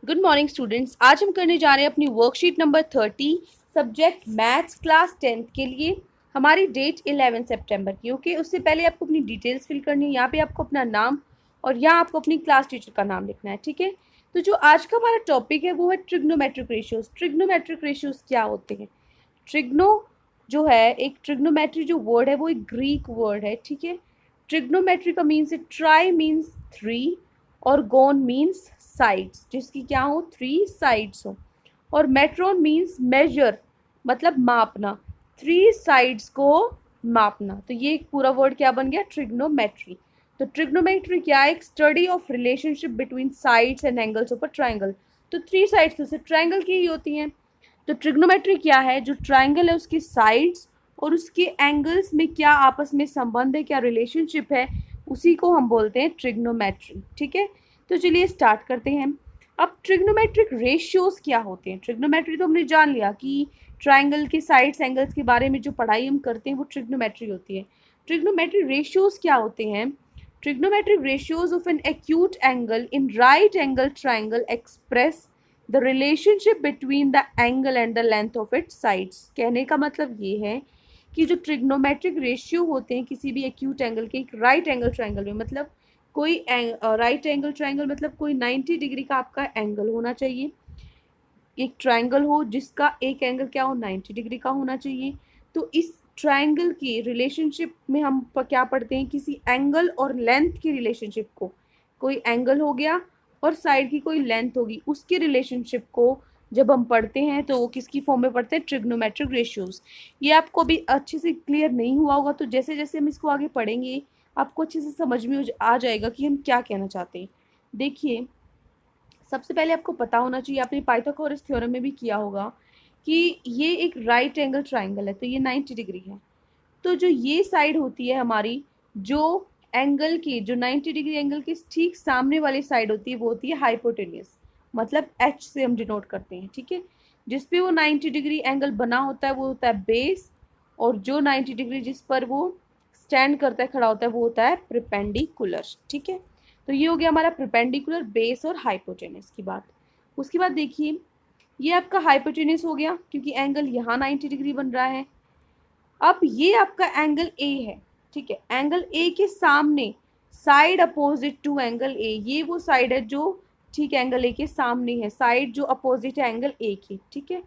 Good morning students. आज हम करने जा रहे हैं अपनी worksheet number 30 subject maths class 10th के लिए। हमारी डेट 11 सितंबर की। ओके, उससे पहले आपको अपनी डिटेल्स फिल करनी है। यहाँ पे आपको अपना नाम और यहाँ आपको अपनी क्लास टीचर का नाम लिखना है। ठीक है, तो जो आज का हमारा टॉपिक है वो है ट्रिग्नोमेट्रिक रेशियोज। ट्रिग्नोमेट्रिक रेशियोज क्या होते हैं? ट्रिग्नो जो है, एक ट्रिग्नोमेट्री जो वर्ड है वो एक ग्रीक वर्ड है। ठीक है, ट्रिग्नोमेट्री का मीन्स है ट्राई मीन्स थ्री और गोन मीन्स साइड्स, जिसकी क्या हो, थ्री साइड्स हो। और मेट्रोन मीन्स मेजर, मतलब मापना, थ्री साइड्स को मापना। तो ये पूरा वर्ड क्या बन गया, ट्रिग्नोमेट्री। तो ट्रिग्नोमेट्री क्या है? एक study of relationship between sides and angles of a triangle. तो थ्री साइड्स तो सिर्फ ट्राइंगल की ही होती हैं। तो ट्रिग्नोमेट्री क्या है? जो ट्राइंगल है उसकी साइड्स और उसके एंगल्स में क्या आपस में संबंध है, क्या रिलेशनशिप है, उसी को हम बोलते हैं ट्रिग्नोमेट्री। ठीक है, तो चलिए स्टार्ट करते हैं। अब ट्रिग्नोमेट्रिक रेशियोज क्या होते हैं? ट्रिग्नोमेट्री तो हमने जान लिया कि ट्राइंगल के साइड्स एंगल्स के बारे में जो पढ़ाई हम करते हैं वो ट्रिग्नोमेट्री होती है। ट्रिग्नोमेट्रिक रेशियोज क्या होते हैं? Trigonometric ratios of an acute angle in right angle triangle express the relationship between the angle and the length of its sides. कहने का मतलब ये है कि जो ट्रिग्नोमेट्रिक रेशियो होते हैं किसी भी एक्यूट एंगल के, एक राइट एंगल ट्राइंगल में, मतलब कोई राइट एंगल ट्राइंगल मतलब कोई 90 डिग्री का आपका एंगल होना चाहिए। एक ट्राइंगल हो जिसका एक एंगल क्या हो, 90 डिग्री का होना चाहिए। तो इस ट्राइंगल की रिलेशनशिप में हम क्या पढ़ते हैं, किसी एंगल और लेंथ की रिलेशनशिप को। कोई एंगल हो गया और साइड की कोई लेंथ होगी, उसकी रिलेशनशिप को जब हम पढ़ते हैं तो वो किसकी फॉर्म में पढ़ते हैं, ट्रिग्नोमेट्रिक रेशियोज। ये आपको अभी अच्छे से क्लियर नहीं हुआ होगा, तो जैसे जैसे हम इसको आगे पढ़ेंगे आपको अच्छे से समझ में आ जाएगा कि हम क्या कहना चाहते हैं। देखिए, सबसे पहले आपको पता होना चाहिए, आपने पाइथागोरस थ्योरम में भी किया होगा, कि ये एक राइट एंगल ट्राइंगल है तो ये 90 डिग्री है। तो जो ये साइड होती है हमारी, जो एंगल की, जो 90 डिग्री एंगल की ठीक सामने वाली साइड होती है वो होती है हाइपोटेन्यूस, मतलब एच से हम डिनोट करते हैं। ठीक है, जिस पे वो 90 डिग्री एंगल बना होता है वो होता है बेस, और जो 90 डिग्री जिस पर वो स्टैंड करता है, खड़ा होता है, वो होता है प्रिपेंडिकुलर। ठीक है, तो ये हो गया हमारा प्रिपेंडिकुलर, बेस और हाइपोटेन्यूस की बात। उसके बाद देखिए, ये आपका हाइपोटेन्यूस हो गया क्योंकि एंगल यहाँ 90 डिग्री बन रहा है। अब ये आपका एंगल ए है। ठीक है, एंगल ए के सामने side opposite to angle A, ये वो साइड है जो ठीक एंगल ए के सामने है, साइड जो अपोजिट है एंगल ए की। ठीक है,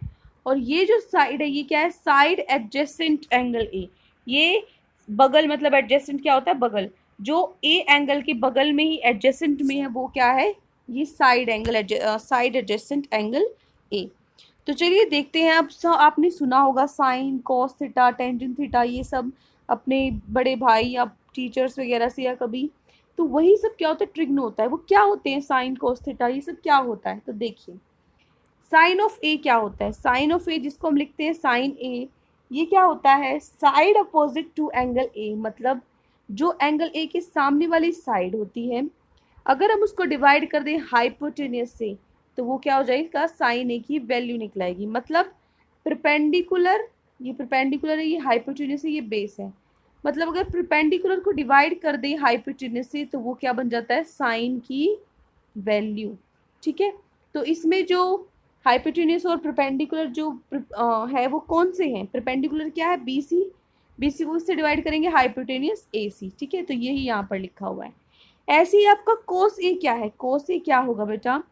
और ये जो साइड है ये क्या है, साइड एडजेसेंट एंगल ए। ये बगल, मतलब एडजेसेंट क्या होता है, बगल। जो ए एंगल के बगल में ही एडजेसेंट में है वो क्या है, ये side angle, side adjacent angle A. तो चलिए देखते हैं। अब आपने सुना होगा sine, cos theta, tangent theta, ये सब अपने बड़े भाई या टीचर्स वगैरह से या कभी। तो वही सब क्या होता है, ट्रिग्नो होता है। वो क्या होते हैं, साइन, कॉस थीटा, ये सब क्या होता है? तो देखिए, साइन ऑफ ए क्या होता है? साइन ऑफ ए जिसको हम लिखते हैं साइन ए, ये क्या होता है, side opposite to angle A, मतलब जो एंगल ए के सामने वाली साइड होती है, अगर हम उसको डिवाइड कर दें हाइपोटेनियस से तो वो क्या हो जाएगा, साइन ए की वैल्यू निकलाएगी। मतलब परपेंडिकुलर, ये परपेंडिकुलर है, ये हाइपोटेनियस है, ये बेस है। मतलब अगर परपेंडिकुलर को डिवाइड कर दें हाइपोटेनियस से तो वो क्या बन जाता है, साइन की वैल्यू। ठीक है, तो इसमें जो हाइपोटेन्यूस और परपेंडिकुलर जो है वो कौन से हैं? परपेंडिकुलर क्या है, बी सी, बी सी को इससे डिवाइड करेंगे हाइपोटेन्यूस ए सी। ठीक है, तो यही यहाँ पर लिखा हुआ है। ऐसे ही आपका कोस ए क्या है? कोस ए क्या होगा बेटा,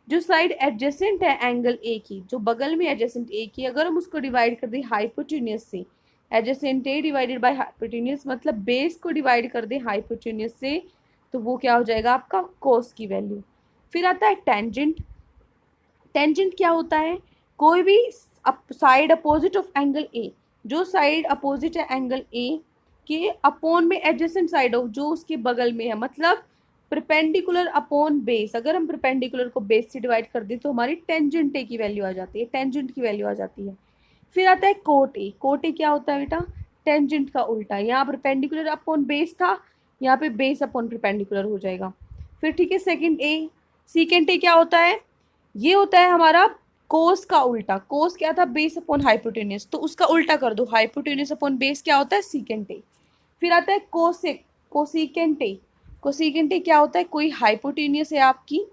जो साइड एडजेसेंट है एंगल ए की, जो बगल में एडजेसेंट ए की, अगर हम उसको डिवाइड कर दें हाइपोटेन्यूस से, adjacent A divided by hypotenuse, मतलब बेस को डिवाइड कर दें हाइपोटेन्यूस से, तो वो क्या हो जाएगा आपका, कोस की वैल्यू। फिर आता है टेंजेंट। टेंजेंट क्या होता है, कोई भी side opposite of angle A, जो साइड अपोजिट है एंगल ए के अपोन में एडजेसेंट साइड हो जो उसके बगल में है, मतलब परपेंडिकुलर अपॉन बेस। अगर हम परपेंडिकुलर को बेस से डिवाइड कर दें तो हमारी टेंजेंट ए की वैल्यू आ जाती है, टेंजेंट की वैल्यू आ जाती है। फिर आता है कोट ए। कोट ए क्या होता है बेटा, टेंजेंट का उल्टा। यहाँ परपेंडिकुलर अपॉन बेस था, यहाँ पे बेस अपॉन परपेंडिकुलर हो जाएगा। फिर ठीक है, सेकंड ए। सेकंड ए क्या होता है, ये होता है हमारा कोस का उल्टा। कोस क्या था, बेस अपॉन हाइपोटेन्यूस, तो उसका उल्टा कर दो, हाइपोटेन्यूस अपॉन बेस क्या होता है, सीकेंट ए। फिर आता है cosec, cosecant A. Cosecant A क्या होता है, कोई हाइपोटेन्यूस है आपकी,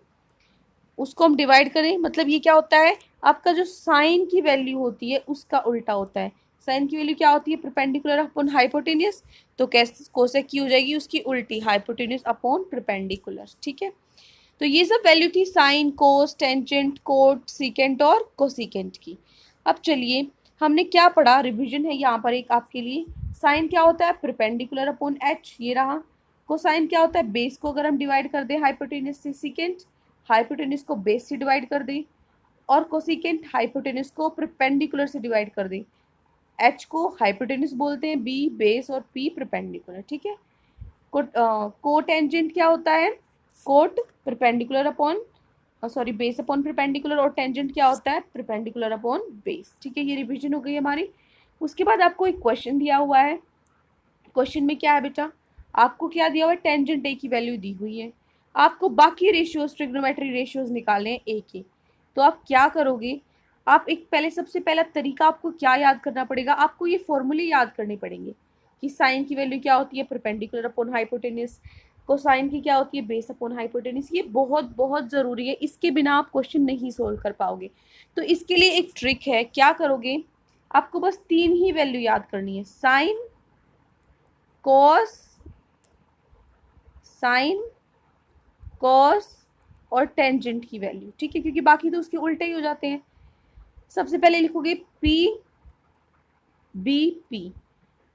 उसको हम डिवाइड करें, मतलब ये क्या होता है, आपका जो साइन की वैल्यू होती है उसका उल्टा होता है। साइन की वैल्यू क्या होती है, परपेंडिकुलर अपॉन हाइपोटेनियस, तो कैसे कोसेक की हो जाएगी उसकी उल्टी, हाइपोटेनियस अपॉन परपेंडिकुलर। ठीक है, तो ये सब वैल्यू थी साइन, कोस, टेंजेंट, कोट, सीकेंट और कोसिकेंट की। अब चलिए हमने क्या पढ़ा, रिवीजन है यहाँ पर एक आपके लिए। साइन क्या होता है, परपेंडिकुलर अपॉन एच, ये रहा। कोसाइन क्या होता है, बेस को अगर हम डिवाइड कर दें हाइपोटेनस से सीकेंट, हाइपोटेनस को बेस से डिवाइड कर दें, और कोसिकेंट हाइपोटेनस को परपेंडिकुलर से डिवाइड कर दें। एच को हाइपोटेनस बोलते हैं, बी बेस और पी परपेंडिकुलर। ठीक है, कोटेंजेंट क्या होता है, cot perpendicular upon sorry base upon perpendicular, और टेंजेंट क्या होता है, परपेंडिकुलर अपॉन बेस। ठीक है, ये रिवीजन हो गई हमारी। उसके बाद आपको एक क्वेश्चन दिया हुआ है। क्वेश्चन में क्या है बेटा, आपको क्या दिया हुआ है, टेंजेंट ए की वैल्यू दी हुई है, आपको बाकी रेशियोज, ट्रिग्नोमेट्री रेशियोज निकालने हैं ए के। तो आप क्या करोगे, आप एक पहले सबसे पहला तरीका आपको क्या याद करना पड़ेगा, आपको ये फॉर्मूले याद करने पड़ेंगे कि साइन की वैल्यू क्या होती है, परपेंडिकुलर अपॉन हाइपोटेनस, कोसाइन की क्या होती है, बेस अपॉन हाइपोटेनस। ये बहुत बहुत ज़रूरी है, इसके बिना आप क्वेश्चन नहीं सोल्व कर पाओगे। तो इसके लिए एक ट्रिक है, क्या करोगे, आपको बस 3 ही वैल्यू याद करनी है, साइन, कॉस, साइन, कॉस और टेंजेंट की वैल्यू। ठीक है, क्योंकि बाकी तो उसके उल्टे ही हो जाते हैं। सबसे पहले लिखोगे P B P,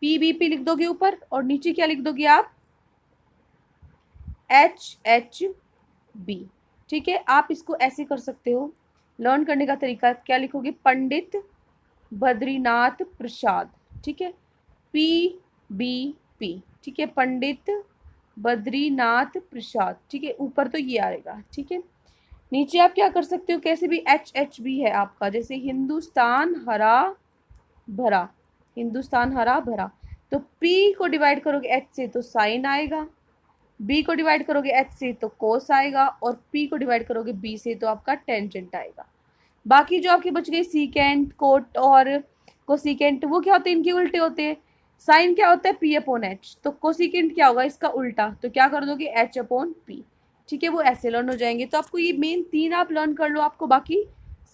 P B P लिख दोगे ऊपर, और नीचे क्या लिख दोगे आप, एच एच बी। ठीक है, आप इसको ऐसे कर सकते हो, लर्न करने का तरीका क्या लिखोगे, पंडित बद्रीनाथ प्रसाद। ठीक है, पी बी पी, ठीक है, पंडित बद्रीनाथ प्रसाद। ठीक है, ऊपर तो ये आएगा। ठीक है, नीचे आप क्या कर सकते हो, कैसे भी एच एच बी है आपका, जैसे हिंदुस्तान हरा भरा, हिंदुस्तान हरा भरा। तो पी को डिवाइड करोगे एच से तो साइन आएगा, बी को डिवाइड करोगे एच से तो कोस आएगा, और पी को डिवाइड करोगे बी से तो आपका टेंजेंट आएगा। बाकी जो आपके बच गए सीकेंट, कोट और कोसिकेंट, वो क्या होते हैं, इनके उल्टे होते हैं। साइन क्या होता है, पी अपॉन एच, तो कोसिकेंट क्या होगा, इसका उल्टा, तो क्या कर दोगे, एच अपॉन पी। ठीक है, वो ऐसे लर्न हो जाएंगे। तो आपको ये मेन 3 आप लर्न कर लो, आपको बाकी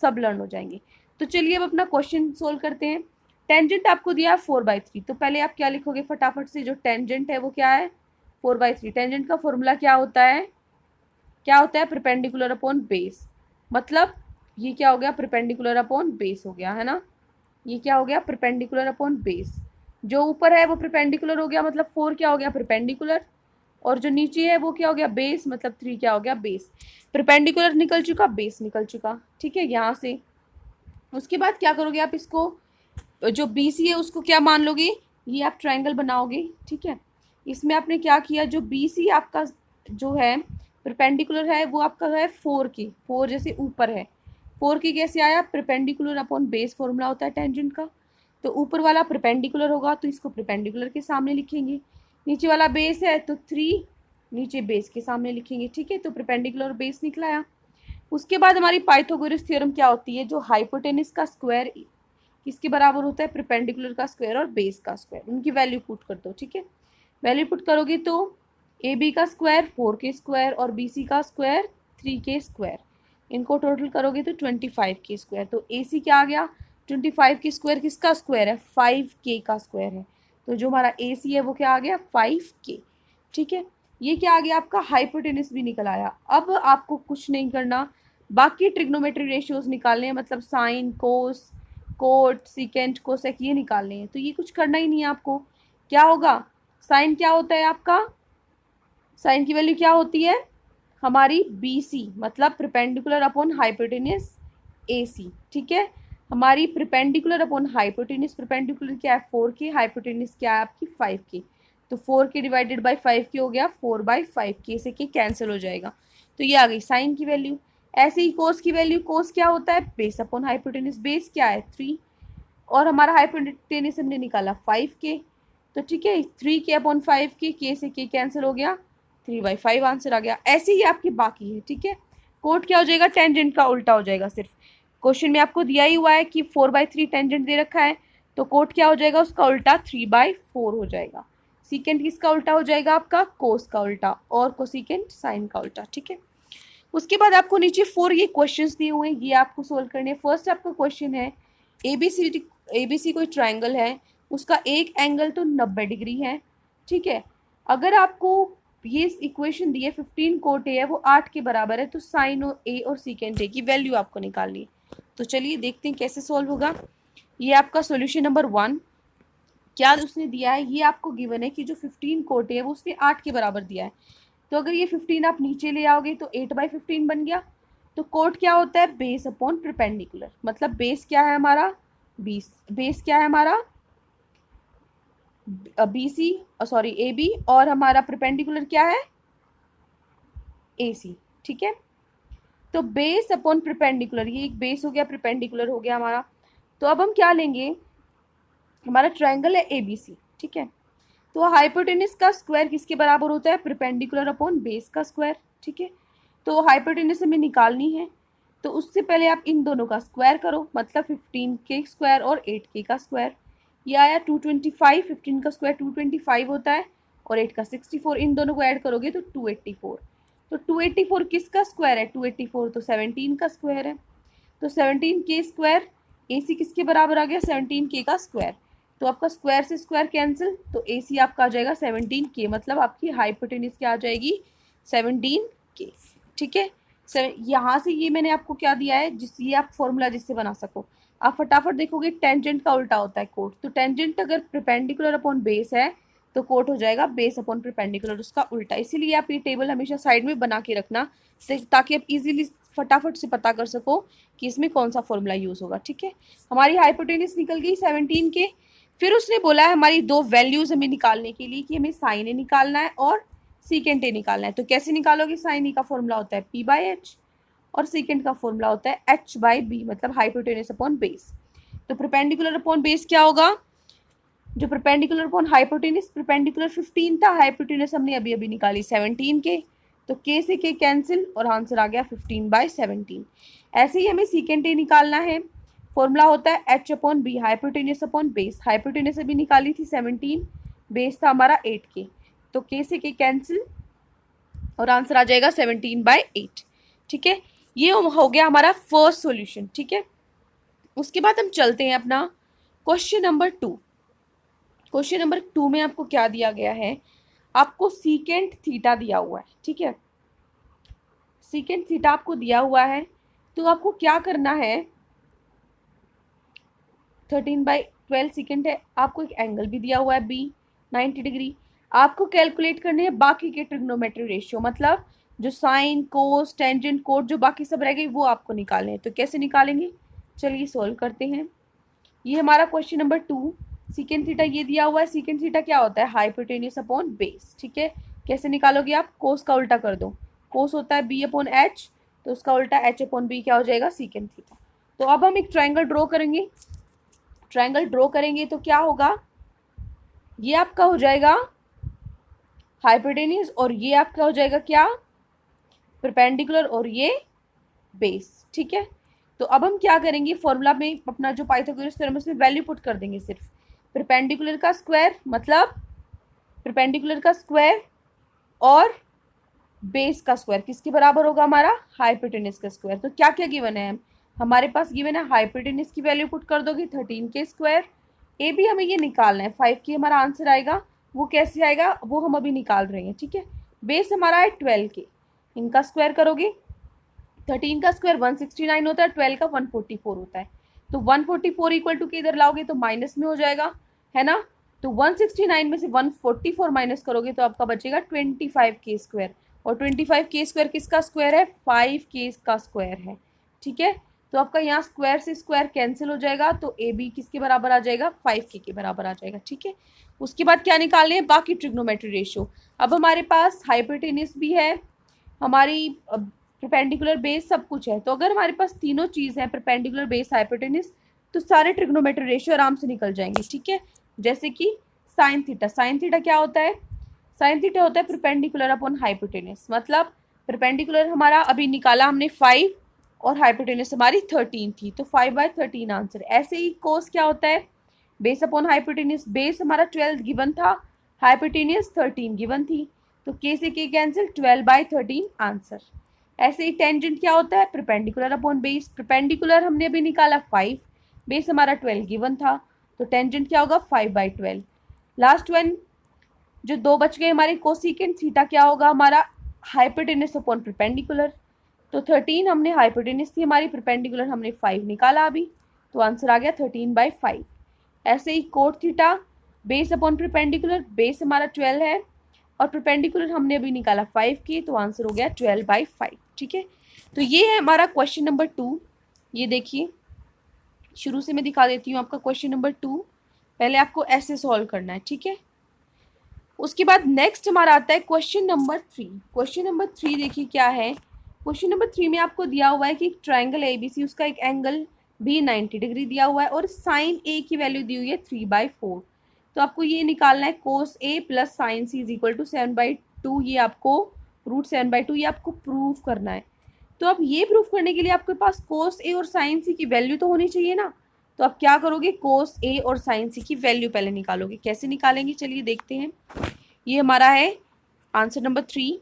सब लर्न हो जाएंगे। तो चलिए अब अपना क्वेश्चन सोल्व करते हैं। टेंजेंट आपको दिया है 4/3, तो पहले आप क्या लिखोगे फटाफट से, जो टेंजेंट है वो क्या है, 4/3। टेंजेंट का फॉर्मूला क्या होता है, क्या होता है, परपेंडिकुलर अपॉन बेस। मतलब ये क्या हो गया, परपेंडिकुलर अपॉन बेस हो गया है ना, ये क्या हो गया, परपेंडिकुलर अपॉन बेस। जो ऊपर है वो परपेंडिकुलर हो गया, मतलब 4 क्या हो गया, परपेंडिकुलर, और जो नीचे है वो क्या हो गया, बेस, मतलब 3 क्या हो गया, बेस। परपेंडिकुलर निकल चुका, बेस निकल चुका। ठीक है, यहाँ से उसके बाद क्या करोगे आप, इसको जो बी सी है उसको क्या मान लोगे, ये आप ट्रायंगल बनाओगे। ठीक है, इसमें आपने क्या किया, जो बी सी आपका जो है परपेंडिकुलर है वो आपका है 4 के, 4 जैसे ऊपर है, 4 के कैसे आया, परपेंडिकुलर अपॉन बेस फॉर्मूला होता है टेंजेंट का। तो ऊपर वाला परपेंडिकुलर होगा तो इसको परपेंडिकुलर के सामने लिखेंगे, नीचे वाला बेस है तो 3 नीचे बेस के सामने लिखेंगे। ठीक है, तो परपेंडिकुलर बेस निकलाया। उसके बाद हमारी पाइथागोरस थ्योरम क्या होती है, जो हाइपोटेनस का स्क्वायर किसके बराबर होता है, परपेंडिकुलर का स्क्वायर और बेस का स्क्वायर, उनकी वैल्यू पुट कर दो। ठीक है, वैल्यू पुट करोगे तो ए बी का स्क्वायर 4 के स्क्वायर और बी सी का स्क्वायर 3 के स्क्वायर, इनको टोटल करोगे तो 25 के स्क्वायर। तो ए सी क्या आ गया, 25 के स्क्वायर किसका स्क्वायर है, 5 के का स्क्वायर है, तो जो हमारा ए सी है वो क्या आ गया, 5 के। ठीक है, ये क्या आ गया आपका, हाइपोटेनस भी निकल आया। अब आपको कुछ नहीं करना, बाकी ट्रिग्नोमेट्री रेशियोज निकालने हैं, मतलब साइन, कोस, कोट, सीकेंट, कोसेक, ये निकालने हैं। तो ये कुछ करना ही नहीं है आपको। क्या होगा, साइन क्या होता है आपका, साइन की वैल्यू क्या होती है हमारी बी सी, मतलब परपेंडिकुलर अपॉन हाइपोटेनस ए सी। ठीक है, हमारी परपेंडिकुलर अपॉन हाइपोटेनस, परपेंडिकुलर क्या है 4 के, हाइपोटेनस क्या है आपकी 5 के, तो 4 के डिवाइडेड बाई 5 के हो गया 4/5 के, से के कैंसिल हो जाएगा। तो ये आ गई साइन की वैल्यू। ऐसे ही कोस की वैल्यू, कोस क्या होता है, बेस अपॉन हाइपोटेनस, बेस क्या है 3, और हमारा हाइपोटेनस हमने निकाला 5 के, तो ठीक है 3 के अपॉन 5 के से के कैंसिल हो गया, 3/5 आंसर आ गया। ऐसे ही आपके बाकी है। ठीक है, कोट क्या हो जाएगा, टेंजेंट का उल्टा हो जाएगा। सिर्फ क्वेश्चन में आपको दिया ही हुआ है कि 4/3 टेंजेंट दे रखा है, तो कोट क्या हो जाएगा, उसका उल्टा 3/4 हो जाएगा। सीकेंट किसका उल्टा हो जाएगा, आपका कोस का उल्टा, और कोसिकेंट साइन का उल्टा। ठीक है, उसके बाद आपको नीचे 4 ये क्वेश्चंस दिए हुए हैं, ये आपको सोल्व करने हैं। फर्स्ट आपका क्वेश्चन है एबीसी कोई ट्राइंगल है, उसका एक एंगल तो 90 डिग्री है, ठीक है। अगर आपको ये इक्वेशन दी है 15 कोट ए है वो 8 के बराबर है, तो साइन ए और सीकेंट ए की वैल्यू आपको निकालनी है। तो चलिए देखते हैं कैसे सॉल्व होगा। ये आपका सॉल्यूशन नंबर 1, क्या उसने दिया है, ये आपको गिवन है कि जो 15 कोट है वो उसने 8 के बराबर दिया है। तो अगर ये 15 आप नीचे ले आओगे तो 8/15 बन गया। तो कोट क्या होता है, बेस अपॉन परपेंडिकुलर, मतलब बेस क्या है हमारा, बेस क्या है हमारा BC, सॉरी AB, और हमारा परपेंडिकुलर क्या है AC, ठीक है। तो बेस अपॉन परपेंडिकुलर, ये एक बेस हो गया, परपेंडिकुलर हो गया हमारा। तो अब हम क्या लेंगे, हमारा ट्रायंगल है ABC, ठीक है। तो हाइपोटेनस का स्क्वायर किसके बराबर होता है, परपेंडिकुलर अपॉन बेस का स्क्वायर, ठीक है। तो हाइपोटेनस हमें निकालनी है, तो उससे पहले आप इन दोनों का स्क्वायर करो, मतलब 15 के स्क्वायर और 8 का स्क्वायर। ये आया 225, 15 का स्क्वायर 225 होता है और 8 का 64, इन दोनों को ऐड करोगे तो 284। तो 284 किसका स्क्वायर है, 284 तो 17 का स्क्वायर है। तो 17 के स्क्वायर, AC किसके बराबर आ गया, 17 के का स्क्वायर। तो आपका स्क्वायर से स्क्वायर कैंसिल, तो AC आपका आ जाएगा 17 के, मतलब आपकी हाइपोटेनस क्या आ जाएगी 17 के, ठीक है। यहाँ से ये मैंने आपको क्या दिया है, ये आप फॉर्मूला जिससे बना सको। आप फटाफट देखोगे टेंजेंट का उल्टा होता है कोट, तो टेंजेंट अगर परपेंडिकुलर अपॉन बेस है तो कोट हो जाएगा बेस अपॉन परपेंडिकुलर, उसका उल्टा। इसीलिए आप ये टेबल हमेशा साइड में बना के रखना, ताकि आप इजीली फटाफट से पता कर सको कि इसमें कौन सा फॉर्मूला यूज़ होगा, ठीक है। हमारी हाइपोटेनस निकल गई 17 के। फिर उसने बोला है हमारी दो वैल्यूज़ हमें निकालने के लिए, कि हमें साइन ए निकालना है और सीकेंट ए निकालना है। तो कैसे निकालोगे, साइन ए का फॉर्मूला होता है P/H और सीकेंट का फॉर्मूला होता है H/B, मतलब हाइपोटेनस अपॉन बेस। तो परपेंडिकुलर अपॉन बेस क्या होगा, जो परपेंडिकुलर अपॉन हाइपोटेनस, परपेंडिकुलर 15 था, हाइपोटेनस हमने अभी अभी निकाली 17 के, तो के से के कैंसिल और आंसर आ गया 15/17। ऐसे ही हमें सीकेंट ए निकालना है, फॉर्मूला होता है H/B, hypotenuse upon base. Hypotenuse अभी निकाली थी 17, बेस था हमारा 8 के, तो के से के कैंसिल और आंसर आ जाएगा 17/8, ठीक है। ये हो गया हमारा फर्स्ट सॉल्यूशन, ठीक है। उसके बाद हम चलते हैं अपना क्वेश्चन नंबर 2। क्वेश्चन नंबर 2 में आपको क्या दिया गया है, आपको सीकेंट थीटा दिया हुआ है, ठीक है। सीकेंट थीटा आपको दिया हुआ है, तो आपको क्या करना है, 13/12 सीकेंट है, आपको एक एंगल भी दिया हुआ है B 90 डिग्री। आपको कैलकुलेट करने हैं बाकी के ट्रिग्नोमेट्री रेशियो, मतलब जो साइन कोस टेंजेंट कोट जो बाकी सब रह गई वो आपको निकालने हैं। तो कैसे निकालेंगे, चलिए सॉल्व करते हैं। ये हमारा क्वेश्चन नंबर 2, सीकेंट थीटा ये दिया हुआ है। सीकेंट थीटा क्या होता है, हाइपोटेन्यूज अपॉन बेस, ठीक है। कैसे निकालोगे आप, कोस का उल्टा कर दो, कोस होता है B/H, तो उसका उल्टा H/B क्या हो जाएगा, सीकेंट थीटा। तो अब हम एक ट्राइंगल ड्रॉ करेंगे। ट्राइंगल ड्रॉ करेंगे तो क्या होगा, ये आपका हो जाएगा हाइपोटेन्यूज और ये आपका हो जाएगा क्या, परपेंडिकुलर और ये बेस, ठीक है। तो अब हम क्या करेंगे, फॉर्मूला में अपना जो पाइथागोरस थ्योरम उसमें वैल्यू पुट कर देंगे, सिर्फ परपेंडिकुलर का स्क्वायर, मतलब परपेंडिकुलर का स्क्वायर और बेस का स्क्वायर किसके बराबर होगा, हमारा हाइपोटेनस का स्क्वायर। तो क्या क्या गिवन है, हमारे पास गिवन है हाइपोटेनस की वैल्यू पुट कर दोगे 13 के स्क्वायर, ए भी हमें ये निकालना है 5 के हमारा आंसर आएगा, वो कैसे आएगा वो हम अभी निकाल रहे हैं, ठीक है। बेस हमारा है 12 के, इनका स्क्वायर करोगे, 13 का स्क्वायर 169 होता है, 12 का 144 होता है। तो 144 इक्वल टू के इधर लाओगे तो माइनस में हो जाएगा, है ना। तो 169 में से 144 माइनस करोगे तो आपका बचेगा 25 के स्क्वायर, और 25 के स्क्वायर किसका स्क्वायर है, 5 के का स्क्वायर है, ठीक है। तो आपका यहाँ स्क्वायर से स्क्वायर कैंसिल हो जाएगा, तो ए बी किसके बराबर आ जाएगा, 5 के बराबर आ जाएगा, ठीक है। उसके बाद क्या निकालने हैं, बाकी ट्रिग्नोमेट्री रेशियो। अब हमारे पास हाइपोटेनस भी है, हमारी परपेंडिकुलर बेस सब कुछ है। तो अगर हमारे पास तीनों चीज़ है, परपेंडिकुलर बेस हाइपोटेनस, तो सारे ट्रिग्नोमेट्री रेशियो आराम से निकल जाएंगे, ठीक है। जैसे कि साइन थीटा, साइन थीटा क्या होता है, साइन थीटा होता है परपेंडिकुलर अपॉन हाइपोटेनस, मतलब परपेंडिकुलर हमारा अभी निकाला हमने 5 और हाइपोटेनस हमारी 13 थी, तो 5/13 आंसर। ऐसे ही कोस क्या होता है, बेस अपॉन हाइपोटेनस, बेस हमारा 12 गिवन था, हाइपोटेनस 13 गिवन थी, तो के से के कैंसिल, 12/13 आंसर। ऐसे ही टेंजेंट क्या होता है, परपेंडिकुलर अपॉन बेस। परपेंडिकुलर हमने अभी निकाला 5, बेस हमारा 12 गिवन था, तो टेंजेंट क्या होगा 5/12। लास्ट वन जो 2 बच गए हमारे, कोसिकेंट थीटा क्या होगा हमारा, हाइपोटेनस अपॉन परपेंडिकुलर। तो 13 हमने हाइपोटेनस थी हमारी, परपेंडिकुलर हमने 5 निकाला अभी, तो आंसर आ गया 13/5। ऐसे ही cot theta base upon perpendicular, base हमारा 12 है और परपेंडिकुलर हमने अभी निकाला 5 की, तो आंसर हो गया 12/5। ठीक है, तो ये है हमारा क्वेश्चन नंबर 2। ये देखिए शुरू से मैं दिखा देती हूँ आपका क्वेश्चन नंबर 2। पहले आपको ऐसे सॉल्व करना है, ठीक है। उसके बाद नेक्स्ट हमारा आता है क्वेश्चन नंबर 3। क्वेश्चन नंबर 3 देखिए क्या है। क्वेश्चन नंबर 3 में आपको दिया हुआ है कि एक ट्राइंगल ABC, उसका एक एंगल B 90 डिग्री दिया हुआ है और साइन A की वैल्यू दी हुई है 3/4। तो आपको ये निकालना है cos A plus sine C is equal to 7/2। ये आपको √7/2 ये आपको प्रूव करना है। तो अब ये प्रूफ करने के लिए आपके पास कोस A और साइन C की वैल्यू तो होनी चाहिए ना। तो आप क्या करोगे, कोस A और साइन C की वैल्यू पहले निकालोगे। कैसे निकालेंगे चलिए देखते हैं। ये हमारा है आंसर नंबर 3।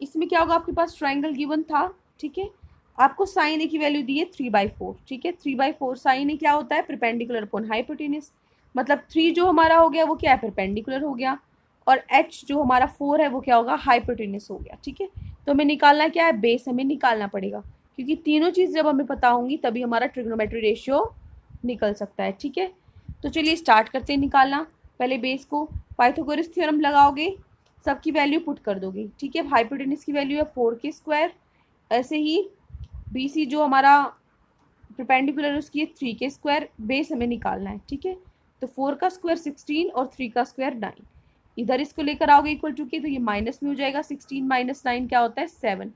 इसमें क्या होगा, आपके पास ट्राइंगल गिवन था, ठीक है। आपको साइन ए की वैल्यू दी है 3/4, ठीक है। 3/4 साइन ए क्या होता है, परपेंडिकुलर अपॉन हाइपोटेनस। मतलब 3 जो हमारा हो गया वो क्या है, परपेंडिकुलर हो गया, और h जो हमारा 4 है वो क्या होगा, हाइपोटेनस हो गया, ठीक है। तो हमें निकालना क्या है, बेस हमें निकालना पड़ेगा, क्योंकि तीनों चीज़ जब हमें पता होंगी तभी हमारा ट्रिग्नोमेट्री रेशियो निकल सकता है, ठीक है। तो चलिए स्टार्ट करते हैं निकालना। पहले बेस को पाइथागोरस थ्योरम लगाओगे, सबकी वैल्यू पुट कर दोगे, ठीक है। हाइपोटेनस की वैल्यू है 4k²। ऐसे ही BC जो हमारा परपेंडिकुलर उसकी है 3k²। बेस हमें निकालना है, ठीक है। तो 4 का स्क्वायर 16 और 3 का स्क्वायर 9। इधर इसको लेकर आओगे इक्वल टू के, तो ये माइनस में हो जाएगा। 16 - 9 क्या होता है, 7।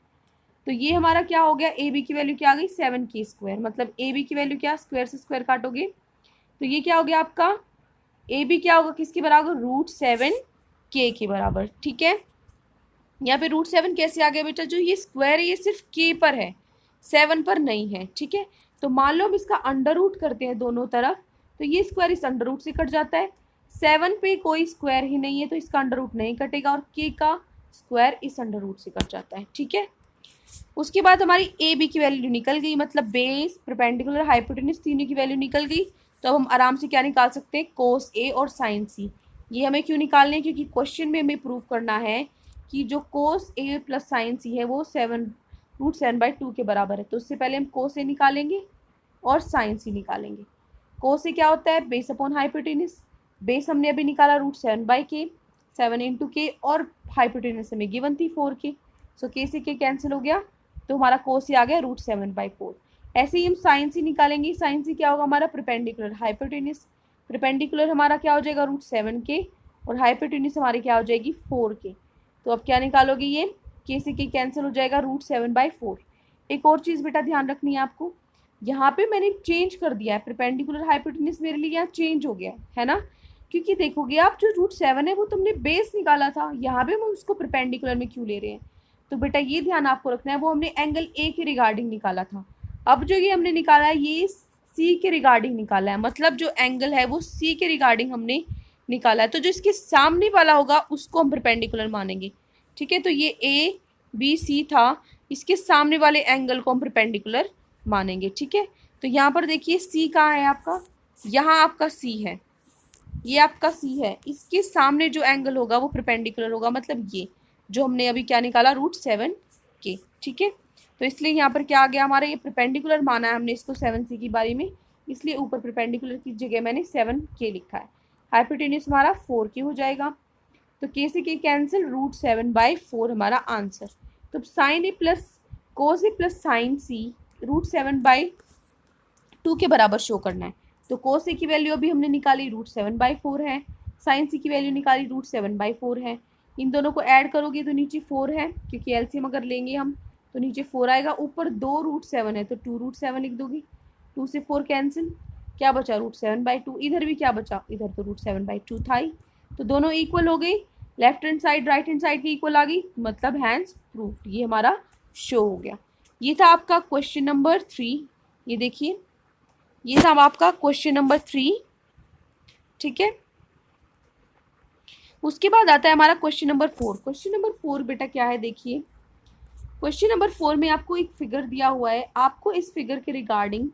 तो ये हमारा क्या हो गया, AB की वैल्यू क्या आ गई, 7k²। मतलब AB की वैल्यू क्या, स्क्वायर से स्क्वायर काटोगे तो ये क्या हो गया आपका, AB क्या होगा, किसके बराबर, √7k के बराबर, ठीक है। यहाँ पे √7 कैसे आ गया बेटा, जो ये स्क्वायर है ये सिर्फ k पर है, 7 पर नहीं है, ठीक है। तो मान लो हम इसका अंडर रूट करते हैं दोनों तरफ, तो ये स्क्वायर इस अंडर रूट से कट जाता है। 7 पे कोई स्क्वायर ही नहीं है तो इसका अंडर रूट नहीं कटेगा, और k का स्क्वायर इस अंडर रूट से कट जाता है, ठीक है। उसके बाद हमारी AB की वैल्यू निकल गई, मतलब बेस, परपेंडिकुलर, हाइपोटेनस तीनों की वैल्यू निकल गई। तो अब हम आराम से क्या निकाल सकते हैं, कोस A और साइन C। ये हमें क्यों निकालने हैं, क्योंकि क्वेश्चन में हमें प्रूव करना है कि जो कोस A प्लस साइन C है वो √7/2 के बराबर है। तो उससे पहले हम कोस A निकालेंगे और साइन C निकालेंगे। कोस A क्या होता है, बेस अपॉन हाइपोटेनस। बेस हमने अभी निकाला √7/k, 7 × k, और हाइपोटेनस हमें गिवन थी 4k। सो k से k कैंसिल हो गया, तो हमारा कोस A आ गया √7/4। ऐसे ही हम साइन C निकालेंगे। साइन C क्या होगा हमारा, परपेंडिकुलर हाइपोटेनस। परपेंडिकुलर हमारा क्या हो जाएगा, √7k, और हाइपोटेनस हमारी क्या हो जाएगी, 4k। तो अब क्या निकालोगे, ये k से k कैंसिल हो जाएगा, √7/4। एक और चीज़ बेटा ध्यान रखनी है आपको, यहाँ पे मैंने चेंज कर दिया है, परपेंडिकुलर हाइपोटेनस मेरे लिए यहाँ चेंज हो गया है ना। क्योंकि देखोगे आप, जो √7 है वो तुमने बेस निकाला था, यहाँ पे हम उसको परपेंडिकुलर में क्यों ले रहे हैं। तो बेटा ये ध्यान आपको रखना है, वो हमने एंगल A के रिगार्डिंग निकाला था। अब जो ये हमने निकाला है ये C के रिगार्डिंग निकाला है, मतलब जो एंगल है वो C के रिगार्डिंग हमने निकाला है। तो जो इसके सामने वाला होगा उसको हम परपेंडिकुलर मानेंगे, ठीक है। तो ये ABC था, इसके सामने वाले एंगल को हम परपेंडिकुलर मानेंगे, ठीक है। तो यहाँ पर देखिए C कहाँ है आपका, यहाँ आपका C है, ये आपका C है। इसके सामने जो एंगल होगा वो परपेंडिकुलर होगा, मतलब ये जो हमने अभी क्या निकाला, √7k, ठीक है। तो इसलिए यहाँ पर क्या आ गया हमारा, ये परपेंडिकुलर माना है हमने इसको 7c की बारी में, इसलिए ऊपर परपेंडिकुलर की जगह मैंने 7k लिखा है। हाइपोटेनस हमारा 4k हो जाएगा, तो k से k कैंसिल, √7/4 हमारा आंसर। तो sine A plus cos A plus sine C √7/2 के बराबर शो करना है। तो कोस A की वैल्यू अभी हमने निकाली, √7/4 है। साइन C की वैल्यू निकाली, √7/4 है। इन दोनों को ऐड करोगे तो नीचे 4 है, क्योंकि एलसीएम अगर लेंगे हम तो नीचे 4 आएगा, ऊपर 2 √7 है तो 2 √7 लिख दोगी। 2 से 4 कैंसिल, क्या बचा, √7/2। इधर भी क्या बचा, इधर तो √7/2 था ही। तो दोनों इक्वल हो गई, left hand side right hand side की इक्वल आ गई, मतलब हैंड्स प्रूफ, ये हमारा शो हो गया। ये था आपका क्वेश्चन नंबर 3। ये देखिए, ये था आपका क्वेश्चन नंबर 3, ठीक है। उसके बाद आता है हमारा क्वेश्चन नंबर 4। क्वेश्चन नंबर 4 बेटा क्या है, देखिए क्वेश्चन नंबर 4 में आपको एक फिगर दिया हुआ है, आपको इस फिगर के रिगार्डिंग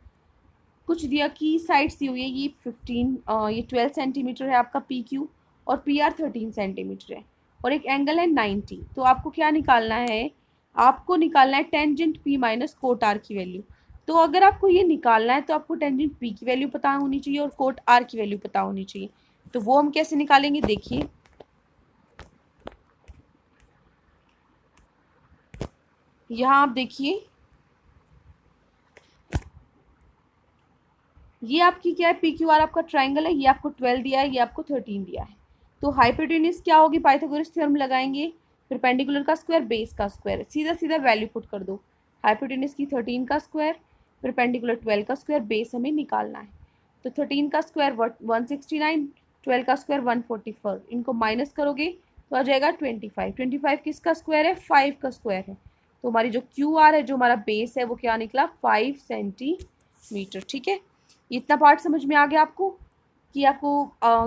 कुछ दिया कि साइड्स दी हुई है, ये 12 सेंटीमीटर है आपका पी क्यू और पी आर 13 सेंटीमीटर है और एक एंगल है 90। तो आपको क्या निकालना है, आपको निकालना है tangent P minus cot R की वैल्यू। तो अगर आपको ये निकालना है तो आपको टेंजेंट पी की वैल्यू पता होनी चाहिए और कोट आर की वैल्यू पता होनी चाहिए। तो वो हम कैसे निकालेंगे, देखिए यहाँ आप देखिए, ये आपकी क्या है, पी क्यू आर आपका ट्राइंगल है, ये आपको 12 दिया है, ये आपको 13 दिया है। तो हाइपोटेन्यूज क्या होगी, पाइथागोरस थ्योरम लगाएंगे, परपेंडिकुलर का स्क्वायर बेस का स्क्वायर, सीधा सीधा वैल्यू पुट कर दो। हाइपोटेन्यूज की 13 का स्क्वायर, परपेंडिकुलर 12 का स्क्वायर, बेस हमें निकालना है। तो 13 का स्क्वायर 169, 12 का स्क्वायर 144, इनको माइनस करोगे तो आ जाएगा 25। 25 किसका स्क्वायर है, 5 का स्क्वायर है। तो हमारी जो क्यू आर है, जो हमारा बेस है, वो क्या निकला, 5 सेंटीमीटर। ठीक है, इतना पार्ट समझ में आ गया आपको कि आपको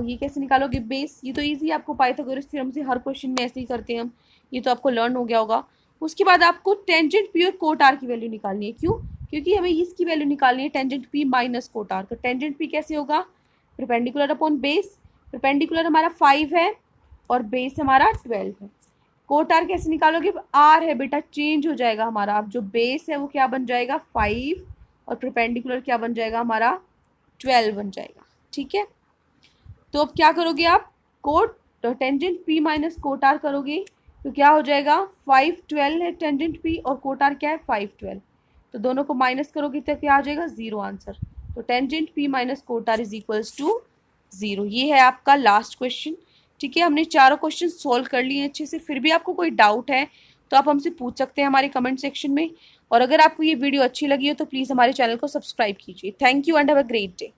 ये कैसे निकालोगे बेस। ये तो इजी है, आपको पाइथागोरस थ्योरम से हर क्वेश्चन में ऐसे ही करते हैं हम, ये तो आपको लर्न हो गया होगा। उसके बाद आपको टेंजेंट पी और कोट आर की वैल्यू निकालनी है। क्यों, क्योंकि हमें इसकी वैल्यू निकालनी है tangent P minus cot R. तो टेंजेंट पी कैसे होगा, परपेंडिकुलर अपॉन बेस, परपेंडिकुलर हमारा 5 है और बेस हमारा 12 है। कोट आर कैसे निकालोगे, आर है बेटा, चेंज हो जाएगा हमारा, अब जो बेस है वो क्या बन जाएगा 5 और परपेंडिकुलर क्या बन जाएगा हमारा 12 बन जाएगा। ठीक है, तो अब क्या करोगे आप, cot tangent P minus cot R करोगे तो क्या हो जाएगा, 5 12 है टेंजेंट पी और कोट आर क्या है 5 12। तो दोनों को माइनस करोगे तो क्या आ जाएगा, 0 आंसर। तो tangent P minus cot R is equals to 0। ये है आपका लास्ट क्वेश्चन। ठीक है, हमने चारों क्वेश्चन सोल्व कर लिए अच्छे से। फिर भी आपको कोई डाउट है तो आप हमसे पूछ सकते हैं हमारे कमेंट सेक्शन में। और अगर आपको ये वीडियो अच्छी लगी हो तो प्लीज़ हमारे चैनल को सब्सक्राइब कीजिए। Thank you and have a great day.